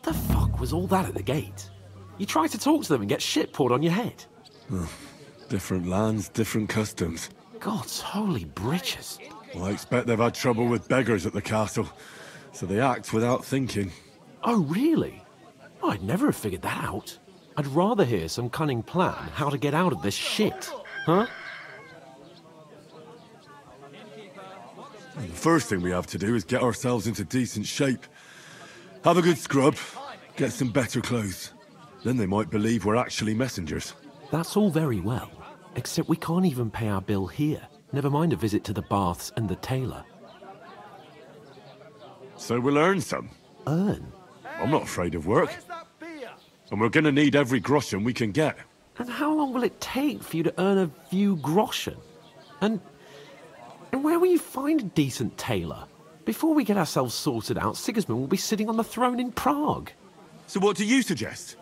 The fuck was all that at the gate? You try to talk to them and get shit poured on your head. Different lands, different customs. God's holy britches. Well, I expect they've had trouble with beggars at the castle, so they act without thinking. Oh, really? I'd never have figured that out. I'd rather hear some cunning plan how to get out of this shit. Huh? The first thing we have to do is get ourselves into decent shape. Have a good scrub, get some better clothes. Then they might believe we're actually messengers. That's all very well, except we can't even pay our bill here. Never mind a visit to the baths and the tailor. So we'll earn some. Earn? I'm not afraid of work. And we're gonna need every groschen we can get. And how long will it take for you to earn a few groschen? And where will you find a decent tailor? Before we get ourselves sorted out, Sigismund will be sitting on the throne in Prague. So what do you suggest?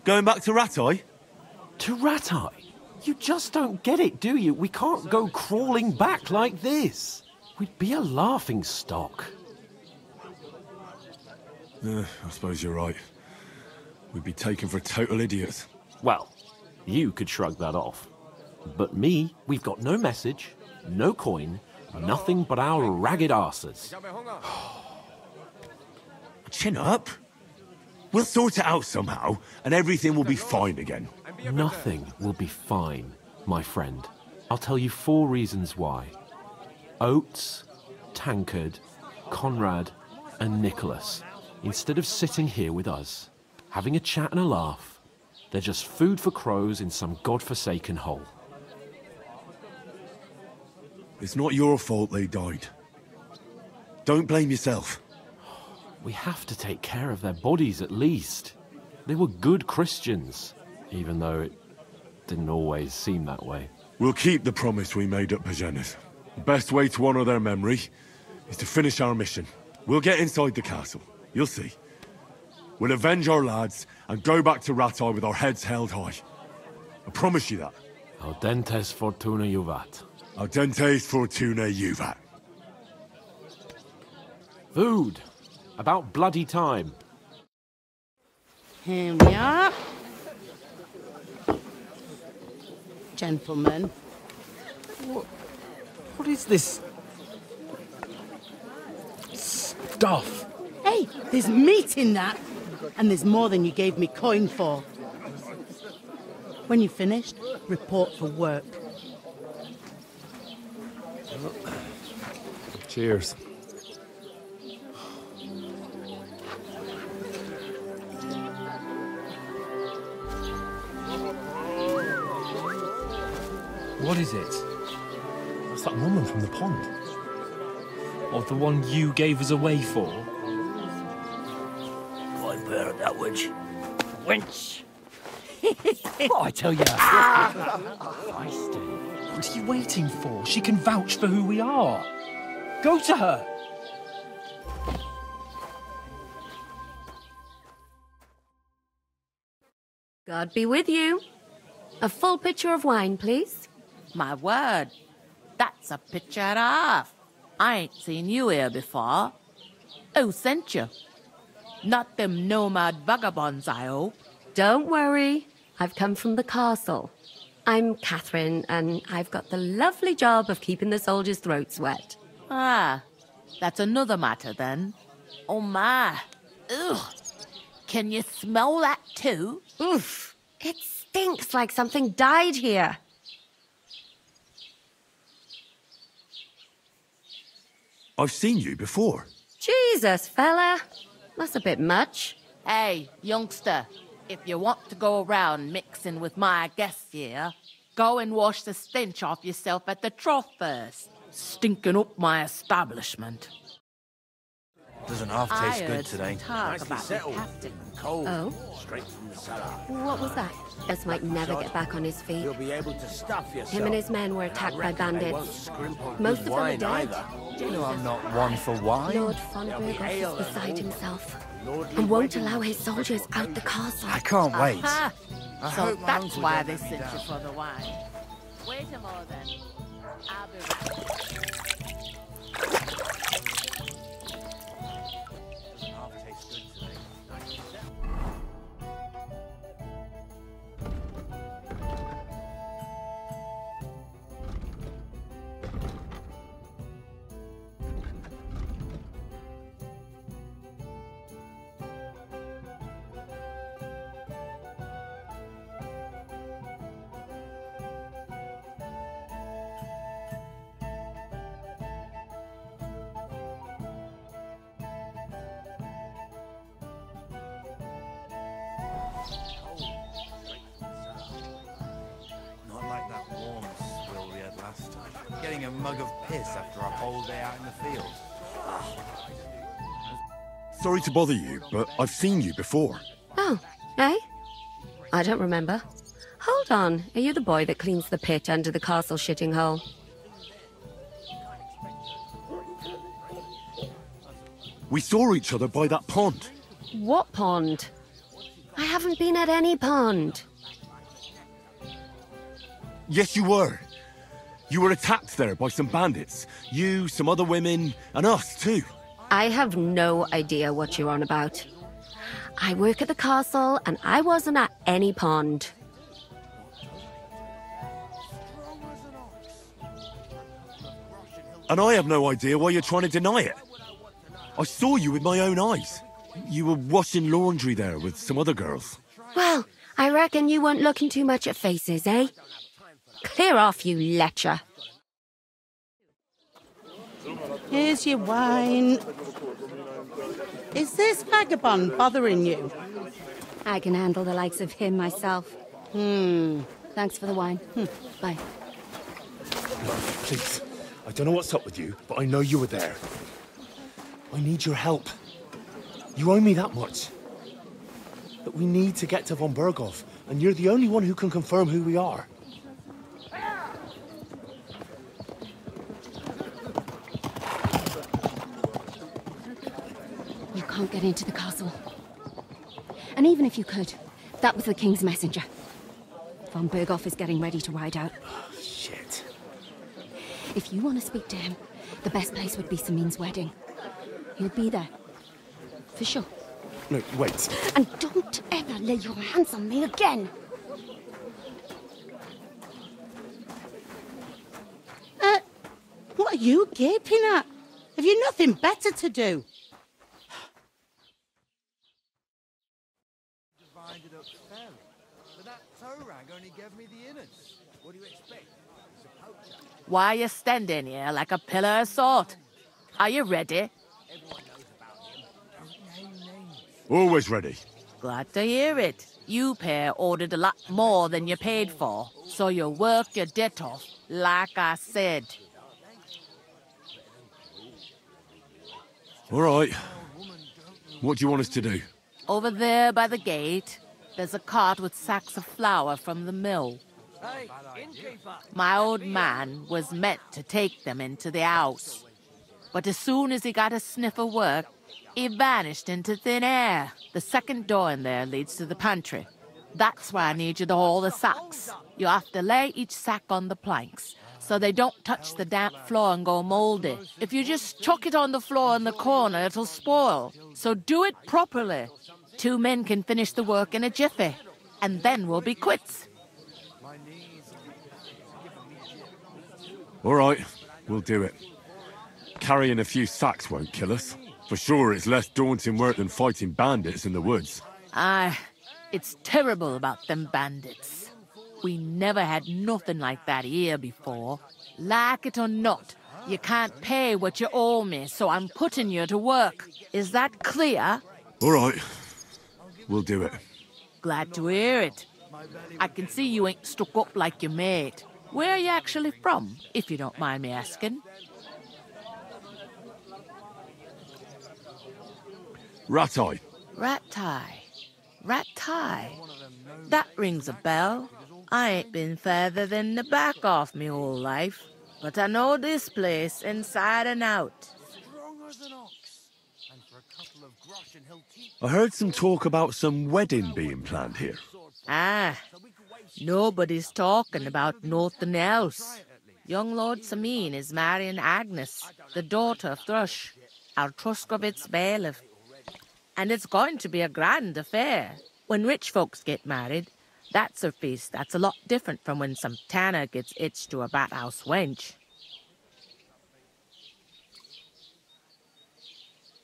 Going back to Ratai? To Ratai? You just don't get it, do you? We can't go crawling back like this. We'd be a laughing stock. I suppose you're right. We'd be taken for total idiots. Well, you could shrug that off. But me, we've got no message, no coin, nothing but our ragged arses. Chin up. We'll sort it out somehow, and everything will be fine again. Nothing will be fine, my friend. I'll tell you 4 reasons why. Oates, Tankard, Conrad, and Nicholas, instead of sitting here with us, having a chat and a laugh, they're just food for crows in some godforsaken hole. It's not your fault they died. Don't blame yourself. We have to take care of their bodies at least. They were good Christians, even though it didn't always seem that way. We'll keep the promise we made at Pagenis. The best way to honor their memory is to finish our mission. We'll get inside the castle. You'll see. We'll avenge our lads and go back to Ratai with our heads held high. I promise you that. Audentes fortuna juvat. Audentes fortuna juvat. Food. About bloody time. Here we are. Gentlemen. What is this stuff? Hey, there's meat in that. And there's more than you gave me coin for. When you're finished, report for work. Cheers. What is it? It's that woman from the pond. Or the one you gave us away for? I bear that witch. Wench! What I tell you? Feisty. What are you waiting for? She can vouch for who we are. Go to her. God be with you. A full pitcher of wine, please. My word, that's a picture and a half. I ain't seen you here before. Who sent you? Not them nomad vagabonds, I hope. Don't worry. I've come from the castle. I'm Catherine, and I've got the lovely job of keeping the soldiers' throats wet. Ah, that's another matter then. Oh my. Ugh. Can you smell that too? Oof. It stinks like something died here. I've seen you before. Jesus, fella. That's a bit much. Hey, youngster, if you want to go around mixing with my guests here, go and wash the stench off yourself at the trough first. Stinking up my establishment. Doesn't half I taste good heard today. some talk Nicely about the settled. captain. Cold. Oh? Straight from the cellar. What was that? Gus might never get back on his feet. You'll be able to stuff yourself. Him and his men were And I attacked by reckon they bandits. won't scrimp on Most good of them are wine dead. either. You know I'm not one for wine. Lord There'll be Fonberg ale is and beside all. himself Lordly and won't wedding allow his with soldiers out the castle. I can't wait. Aha. I So hope my that's uncle why don't they let me sent down. you for the wine. Wait a moment then. I'll be right back. Half tastes good today. getting a mug of piss after a whole day out in the field. Sorry to bother you, but I've seen you before. Oh, eh? I don't remember. Hold on, are you the boy that cleans the pit under the castle shitting hole? We saw each other by that pond. What pond? I haven't been at any pond. Yes, you were. You were attacked there by some bandits. You, some other women, and us too. I have no idea what you're on about. I work at the castle, and I wasn't at any pond. And I have no idea why you're trying to deny it. I saw you with my own eyes. You were washing laundry there with some other girls. Well, I reckon you weren't looking too much at faces, eh? Clear off, you lecher. Here's your wine. Is this vagabond bothering you? I can handle the likes of him myself. Thanks for the wine. Bye. Please, I don't know what's up with you, but I know you were there. I need your help. You owe me that much. But we need to get to von Berghoff, and you're the only one who can confirm who we are. You can't get into the castle. And even if you could, that was the king's messenger. Von Berghoff is getting ready to ride out. Oh, shit. If you want to speak to him, the best place would be Samin's wedding. He'll be there. For sure. No, wait. And don't ever lay your hands on me again! What are you gaping at? Have you nothing better to do? Divided up fairly. But that toe rag only gave me the innards. What do you expect? He's a poacher. Why are you standing here like a pillar of salt? Are you ready? Everyone knows about him. Don't name names. Always ready. Glad to hear it. You pair ordered a lot more than you paid for, so you work your debt off, like I said. All right. What do you want us to do? Over there by the gate, there's a cart with sacks of flour from the mill. Hey, innkeeper! My old man was meant to take them into the house. But as soon as he got a sniff of work, he vanished into thin air. The second door in there leads to the pantry. That's where I need you to haul the sacks. You have to lay each sack on the planks, so they don't touch the damp floor and go mouldy. If you just chuck it on the floor in the corner, it'll spoil. So do it properly. 2 men can finish the work in a jiffy, and then we'll be quits. All right, we'll do it. Carrying a few sacks won't kill us. For sure, it's less daunting work than fighting bandits in the woods. Aye, it's terrible about them bandits. We never had nothing like that here before. Like it or not, you can't pay what you owe me, so I'm putting you to work. Is that clear? All right, we'll do it. Glad to hear it. I can see you ain't stuck up like your mate. Where are you actually from, if you don't mind me asking? Ratai. Ratai. That rings a bell. I ain't been further than the back off me whole life, but I know this place inside and out. Strong as an ox. And for a couple of groschen, he'll teach. I heard some talk about some wedding being planned here. Ah, nobody's talking about nothing else. Young Lord Samin is marrying Agnes, the daughter of Thrush, our Truskovitz bailiff. And it's going to be a grand affair. When rich folks get married, that's a feast that's a lot different from when some tanner gets hitched to a bathouse wench.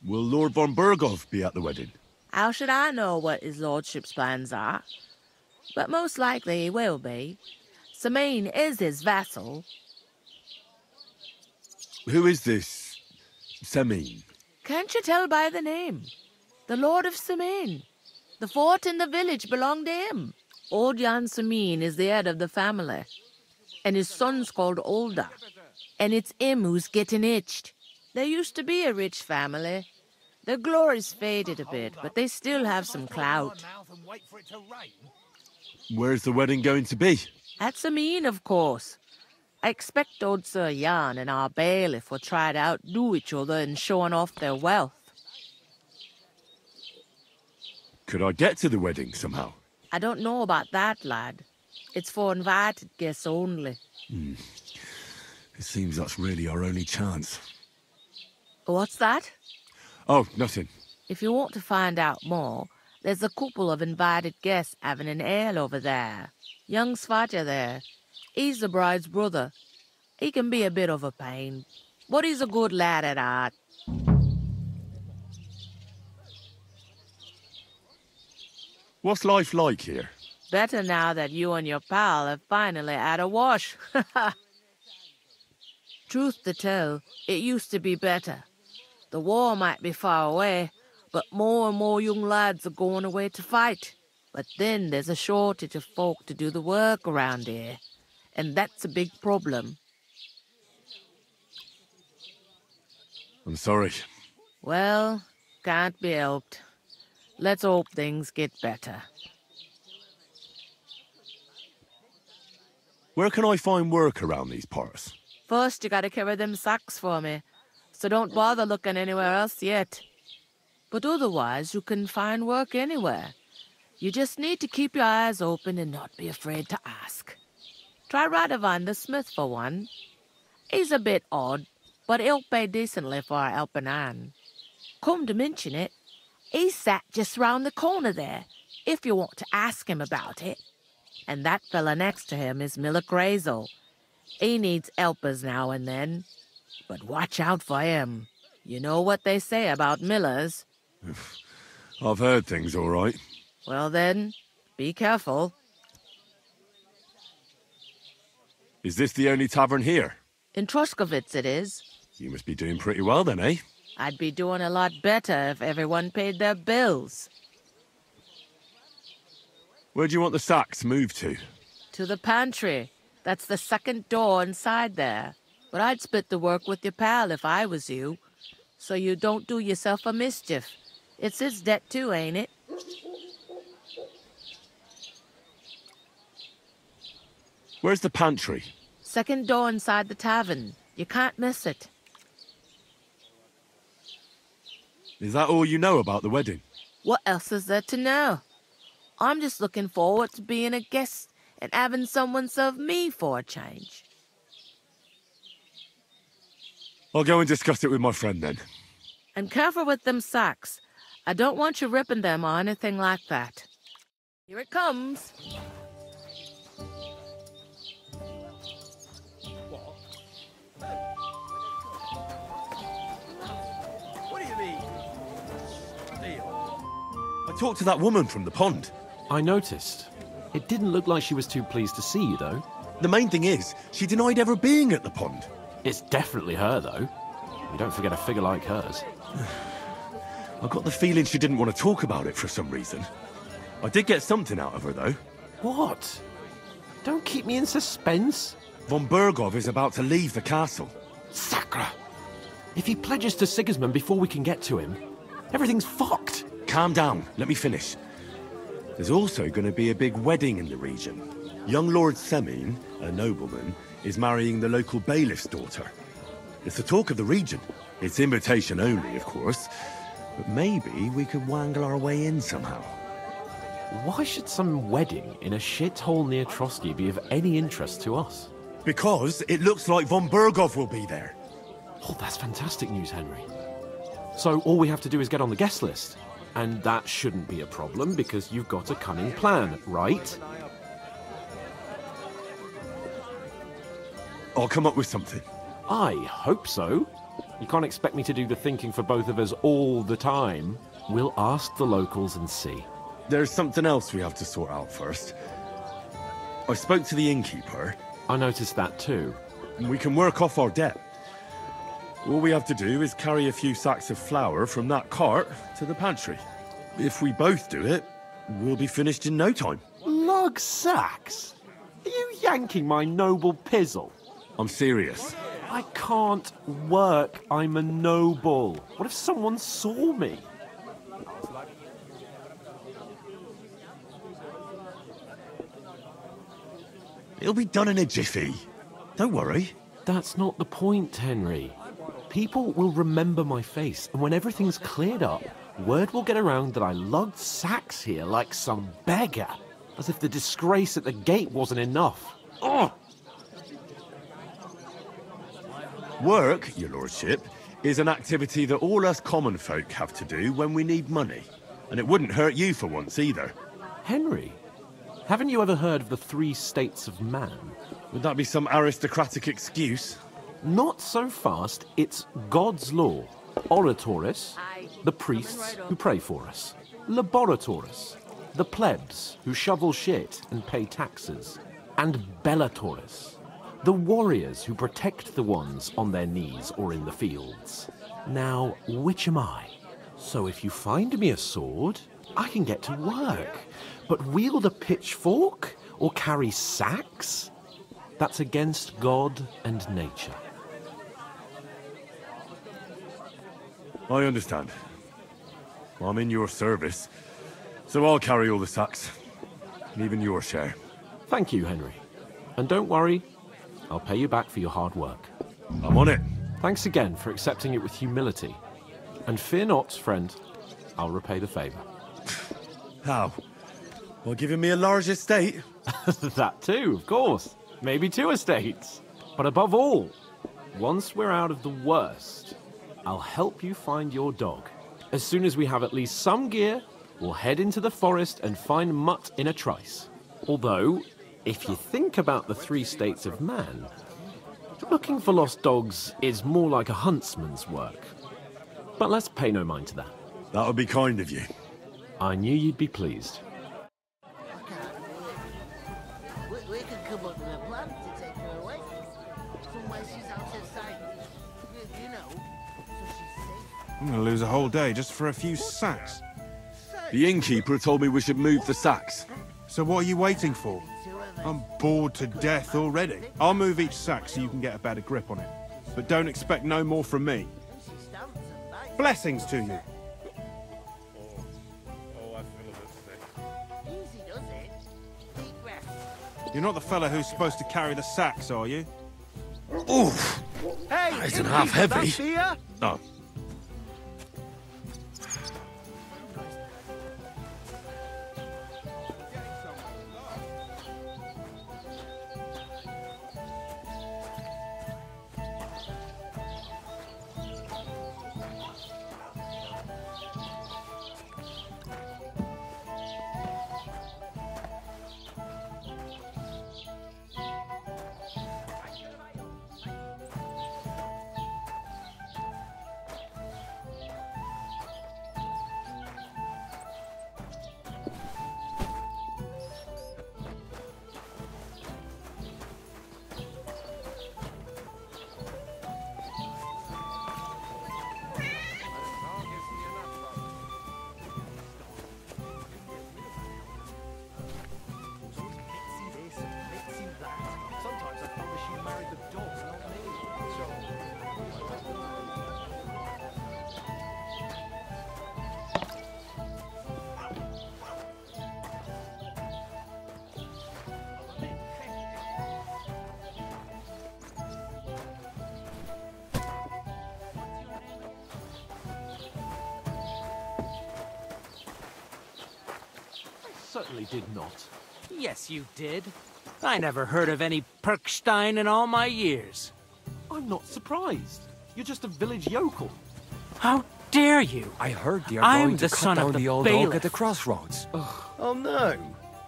Will Lord von Berghoff be at the wedding? How should I know what his lordship's plans are? But most likely he will be. Samin is his vassal. Who is this Samin? Can't you tell by the name? The Lord of Samin. The fort in the village belonged to him. Old Jan Samin is the head of the family, and his son's called Olda. And it's him who's getting itched. There used to be a rich family. Their glory's faded a bit, but they still have some clout. Where's the wedding going to be? At Samin, of course. I expect old Sir Jan and our bailiff will try to outdo each other in showing off their wealth. Could I get to the wedding somehow? I don't know about that, lad. It's for invited guests only. It seems that's really our only chance. What's that? Oh, nothing. If you want to find out more, there's a couple of invited guests having an ale over there. Young Svatja there. He's the bride's brother. He can be a bit of a pain, but he's a good lad at heart. What's life like here? Better now that you and your pal have finally had a wash. Truth to tell, it used to be better. The war might be far away, but more and more young lads are going away to fight. But then there's a shortage of folk to do the work around here, and that's a big problem. I'm sorry. Well, can't be helped. Let's hope things get better. Where can I find work around these parts? First, you gotta carry them sacks for me, so don't bother looking anywhere else yet. But otherwise, you can find work anywhere. You just need to keep your eyes open and not be afraid to ask. Try Radovan the smith for one. He's a bit odd, but he'll pay decently for a helping hand. Come to mention it, he's sat just round the corner there, if you want to ask him about it. And that fella next to him is Miller Crazel. He needs helpers now and then. But watch out for him. You know what they say about Millers. I've heard things all right. Well then, be careful. Is this the only tavern here? In Troskovitz it is. You must be doing pretty well then, eh? I'd be doing a lot better if everyone paid their bills. Where do you want the sacks moved to? To the pantry. That's the second door inside there. But I'd split the work with your pal if I was you. So you don't do yourself a mischief. It's his debt too, ain't it? Where's the pantry? Second door inside the tavern. You can't miss it. Is that all you know about the wedding? What else is there to know? I'm just looking forward to being a guest and having someone serve me for a change. I'll go and discuss it with my friend then. And careful with them sacks. I don't want you ripping them or anything like that. Here it comes. What do you mean? I talked to that woman from the pond. I noticed. It didn't look like she was too pleased to see you, though. The main thing is, she denied ever being at the pond. It's definitely her, though. You don't forget a figure like hers. I got the feeling she didn't want to talk about it for some reason. I did get something out of her, though. What? Don't keep me in suspense. Von Bergov is about to leave the castle. Sacra! If he pledges to Sigismund before we can get to him, everything's fucked. Calm down, let me finish. There's also going to be a big wedding in the region. Young Lord Semin, a nobleman, is marrying the local bailiff's daughter. It's the talk of the region. It's invitation only, of course. But maybe we could wangle our way in somehow. Why should some wedding in a shithole near Troski be of any interest to us? Because it looks like Von Bergov will be there. Oh, that's fantastic news, Henry. So all we have to do is get on the guest list. And that shouldn't be a problem because you've got a cunning plan, right? I'll come up with something. I hope so. You can't expect me to do the thinking for both of us all the time. We'll ask the locals and see. There's something else we have to sort out first. I spoke to the innkeeper. I noticed that too. We can work off our debt. All we have to do is carry a few sacks of flour from that cart to the pantry. If we both do it, we'll be finished in no time. Lug sacks? Are you yanking my noble pizzle? I'm serious. I can't work. I'm a noble. What if someone saw me? It'll be done in a jiffy. Don't worry. That's not the point, Henry. People will remember my face, and when everything's cleared up, word will get around that I lugged sacks here like some beggar, as if the disgrace at the gate wasn't enough. Ugh! Work, your lordship, is an activity that all us common folk have to do when we need money. And it wouldn't hurt you for once either. Henry, haven't you ever heard of the 3 states of man? Would that be some aristocratic excuse? Not so fast. It's God's law. Oratoris, the priests who pray for us. Laboratoris, the plebs who shovel shit and pay taxes. And Bellatoris, the warriors who protect the ones on their knees or in the fields. Now, which am I? So if you find me a sword, I can get to work. But wield a pitchfork or carry sacks? That's against God and nature. I understand. I'm in your service, so I'll carry all the sacks. Even your share. Thank you, Henry. And don't worry, I'll pay you back for your hard work. I'm on it. Thanks again for accepting it with humility. And fear not, friend, I'll repay the favour. How? Well, giving me a large estate? That too, of course. Maybe 2 estates. But above all, once we're out of the worst, I'll help you find your dog. As soon as we have at least some gear, we'll head into the forest and find Mutt in a trice. Although, if you think about the 3 states of man, looking for lost dogs is more like a huntsman's work. But let's pay no mind to that. That would be kind of you. I knew you'd be pleased. We could come up with a plan to take her away. Somewhere she's out of sight. You know, so she's safe. I'm gonna lose a whole day just for a few sacks. The innkeeper told me we should move the sacks. So what are you waiting for? I'm bored to death already. I'll move each sack so you can get a better grip on it. But don't expect no more from me. Blessings to you. Easy does it. Deep breath. You're not the fella who's supposed to carry the sacks, are you? Oof! Hey, That isn't half heavy. Here? Oh. Certainly did not. Yes, you did. I never heard of any Perkstein in all my years. I'm not surprised. You're just a village yokel. How dare you? I heard they are I'm going the to cut son of down the the old oak bailiff. at the crossroads. Oh no.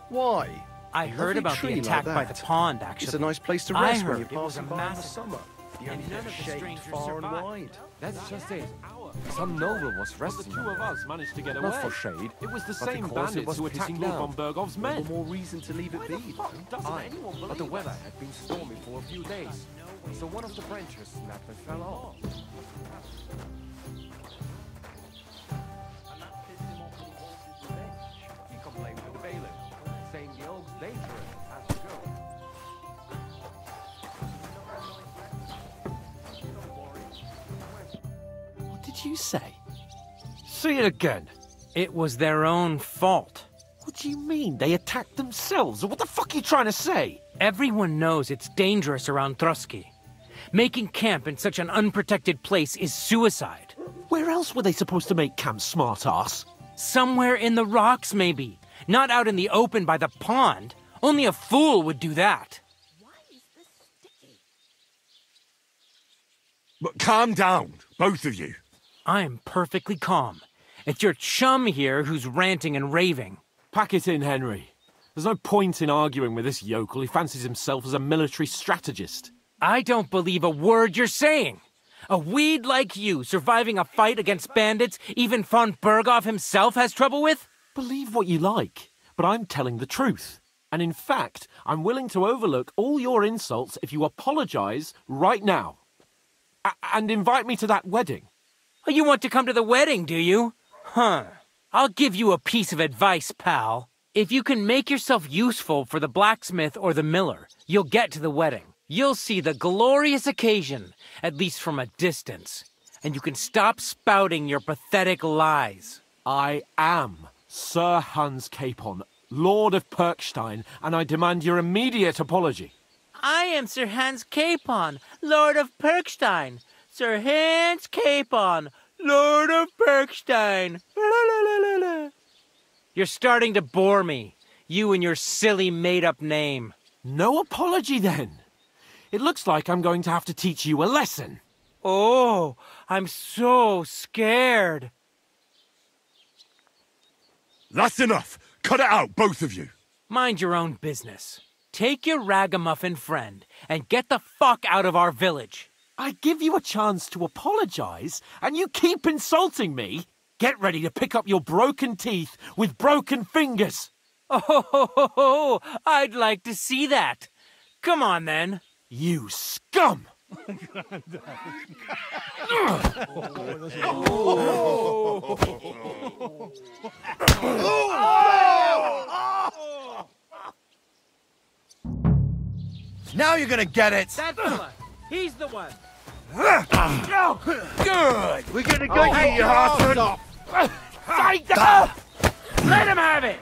Why? I heard about the attack by the pond, actually. It's a nice place to I rest when heard you're it was a passing by in the massive, summer. The and only none of the shade strangers far and survived. wide. That's just it. Some noble was The resting 2 of us managed to get away. Not for shade, It was the but same because it bandits was who attacked pissing Lord down. von Bergov's men. No more reason to leave it Why be. the fuck doesn't anyone believe But the us? weather had been stormy for a few days, so one of the branches snapped and fell off. He complained to the bailiff, saying the oak's dangerous and has to go. did you say? Say it again. It was their own fault. What do you mean? They attacked themselves? What the fuck are you trying to say? Everyone knows it's dangerous around Troski. Making camp in such an unprotected place is suicide. Where else were they supposed to make camp, smart-ass? Somewhere in the rocks, maybe. Not out in the open by the pond. Only a fool would do that. Why is this sticky? But calm down, both of you. I'm perfectly calm. It's your chum here who's ranting and raving. Pack it in, Henry. There's no point in arguing with this yokel who fancies himself as a military strategist. I don't believe a word you're saying. A weed like you surviving a fight against bandits even von Berghoff himself has trouble with? Believe what you like, but I'm telling the truth. And in fact, I'm willing to overlook all your insults if you apologize right now. And invite me to that wedding. Oh, you want to come to the wedding, do you? Huh. I'll give you a piece of advice, pal. If you can make yourself useful for the blacksmith or the miller, you'll get to the wedding. You'll see the glorious occasion, at least from a distance. And you can stop spouting your pathetic lies. I am Sir Hans Capon, Lord of Perkstein, and I demand your immediate apology. I am Sir Hans Capon, Lord of Perkstein. Sir Hans Capon, Lord of Perkstein. You're starting to bore me. You and your silly made-up name. No apology, then. It looks like I'm going to have to teach you a lesson. Oh, I'm so scared. That's enough. Cut it out, both of you. Mind your own business. Take your ragamuffin friend and get the fuck out of our village. I give you a chance to apologize, and you keep insulting me. Get ready to pick up your broken teeth with broken fingers. Oh, I'd like to see that. Come on, then. You scum! Now you're gonna get it! That fella. He's the one. Good! We're gonna go get your heart off! Let him have it!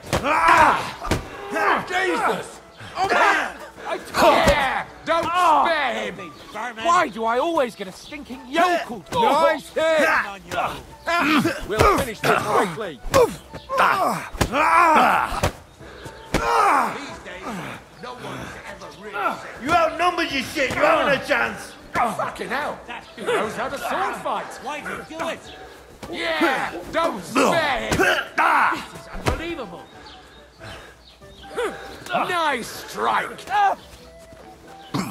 Jesus! Oh, man! Yeah! Don't spare him! Why do I always get a stinking yokel? Nice hit! We'll finish this quickly. These days, no one's ever really said. You outnumbered, you shit! You haven't a chance! Fucking hell! He knows how to sword fight. Why did you do it? Yeah! Don't spare him! This is unbelievable. Nice strike!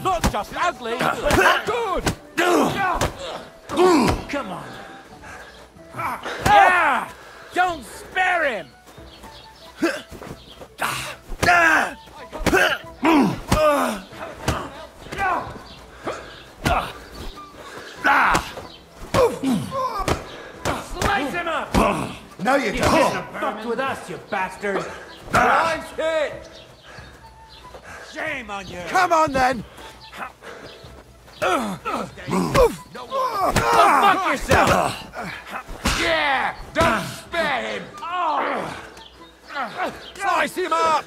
Not just ugly, but good! Come on. Yeah! Don't spare him! Slice him up! No, you You don't! shouldn't have fucked with us, you bastard! Nice hit! Shame on you! Come on, then! Go fuck yourself! Yeah! Don't spare him! Slice him up!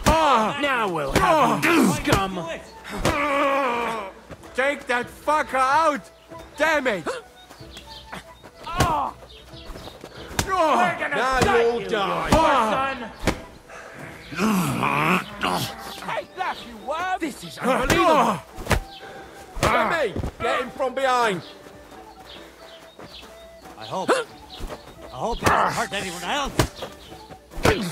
Now we'll have him, scum! Take that fucker out! Damn it! We're gonna Now gut you'll you, die. you son! Take that, you worm! This is unbelievable! Let me! Get him from behind! I hope he doesn't hurt anyone else! You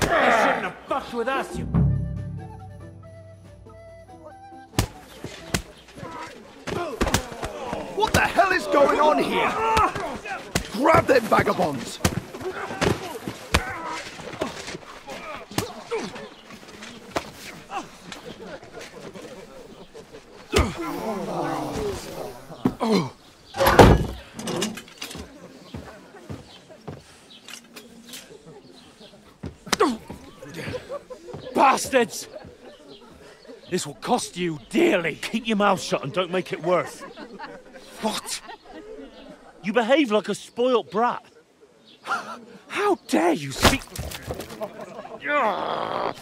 shouldn't have fucked with us, you... What the hell is going on here? Grab them vagabonds! Bastards! This will cost you dearly. Keep your mouth shut and don't make it worse. What? You behave like a spoilt brat. How dare you speak... Oh.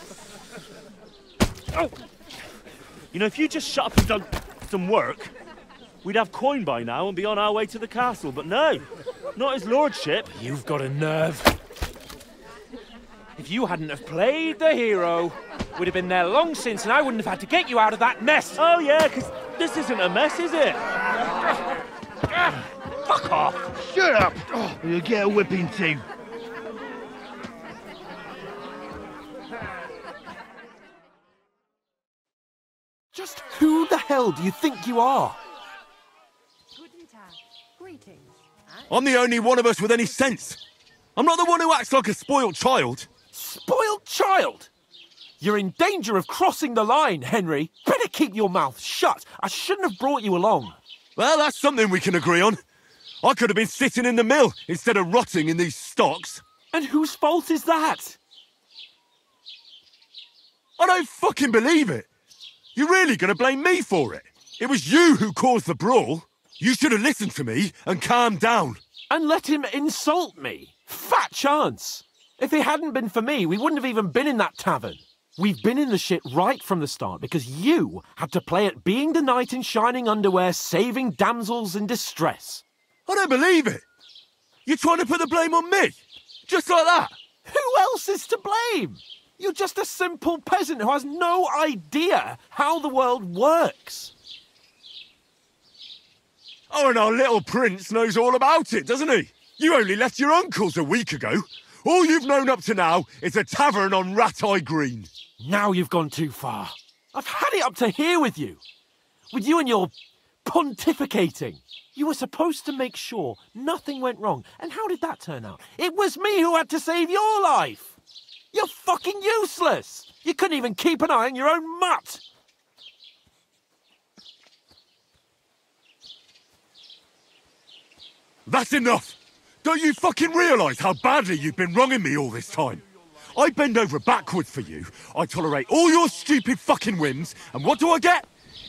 You know, if you just shut up and done some work, we'd have coin by now and be on our way to the castle. But no, not his lordship. You've got a nerve. If you hadn't have played the hero, we'd have been there long since and I wouldn't have had to get you out of that mess. Oh yeah, because this isn't a mess, is it? Fuck off. Shut up! Or you'll get a whipping too. Just who the hell do you think you are? I'm the only one of us with any sense. I'm not the one who acts like a spoiled child. Spoiled child? You're in danger of crossing the line, Henry. Better keep your mouth shut. I shouldn't have brought you along. Well, that's something we can agree on. I could have been sitting in the mill instead of rotting in these stocks. And whose fault is that? I don't fucking believe it. You're really going to blame me for it? It was you who caused the brawl. You should have listened to me and calmed down. And let him insult me. Fat chance. If it hadn't been for me, we wouldn't have even been in that tavern. We've been in the shit right from the start because you had to play at being the knight in shining underwear, saving damsels in distress. I don't believe it. You're trying to put the blame on me? Just like that? Who else is to blame? You're just a simple peasant who has no idea how the world works. Oh, and our little prince knows all about it, doesn't he? You only left your uncle's a week ago. All you've known up to now is a tavern on Rat-Eye Green. Now you've gone too far. I've had it up to here with you. With you and your pontificating. You were supposed to make sure nothing went wrong. And how did that turn out? It was me who had to save your life. You're fucking useless. You couldn't even keep an eye on your own mutt. That's enough. Don't you fucking realise how badly you've been wronging me all this time? I bend over backwards for you. I tolerate all your stupid fucking whims. And what do I get?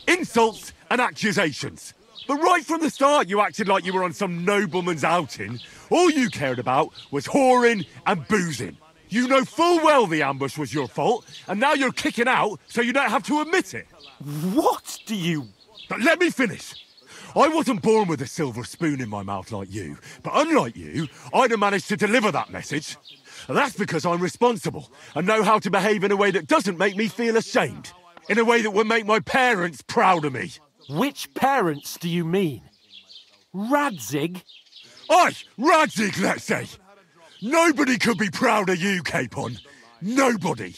Insults and accusations. But right from the start, you acted like you were on some nobleman's outing. All you cared about was whoring and boozing. You know full well the ambush was your fault, and now you're kicking out so you don't have to admit it. What do you... But let me finish. I wasn't born with a silver spoon in my mouth like you, but unlike you, I'd have managed to deliver that message. And that's because I'm responsible and know how to behave in a way that doesn't make me feel ashamed. In a way that would make my parents proud of me. Which parents do you mean? Radzig? Aye, Radzig, let's say. Nobody could be proud of you, Capon. Nobody.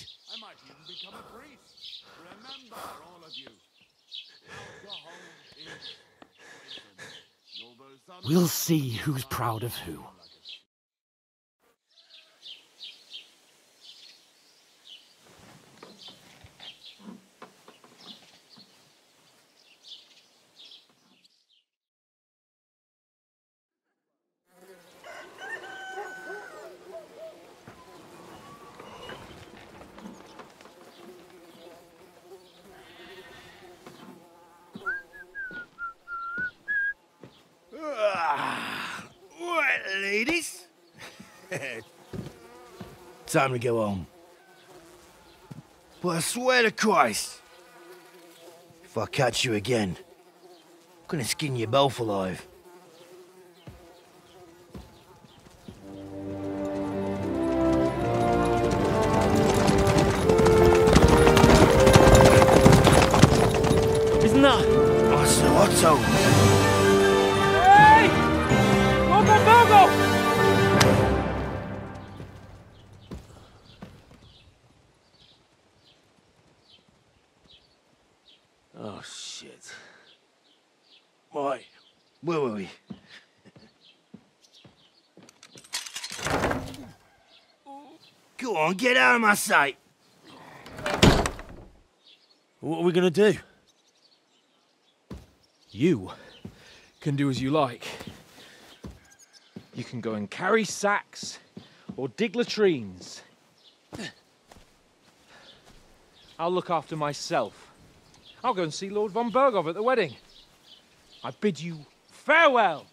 We'll see who's proud of who. Right, ladies. Time to go home. But I swear to Christ, if I catch you again, I'm gonna skin you both alive. Isn't that... Otto. Hey! Lord Bonbergo! Oh, shit. Right, where were we? Go on, get out of my sight. What are we gonna do? You can do as you like. You can go and carry sacks or dig latrines. I'll look after myself. I'll go and see Lord von Bergov at the wedding. I bid you Farewell.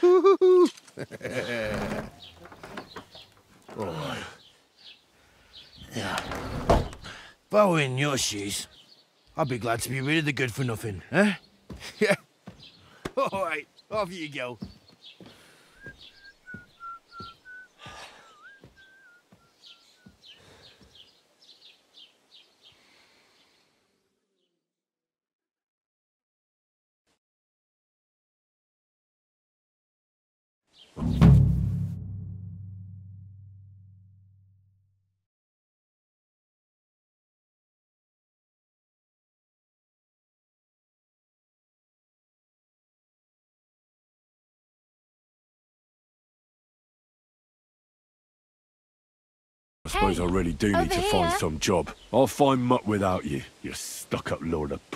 Oh. Yeah. If I were in your shoes, I'd be glad to be rid of the good for nothing, eh? Yeah. All right, off you go. I suppose I really do need to find some job. I'll find muck without you, you stuck-up lord of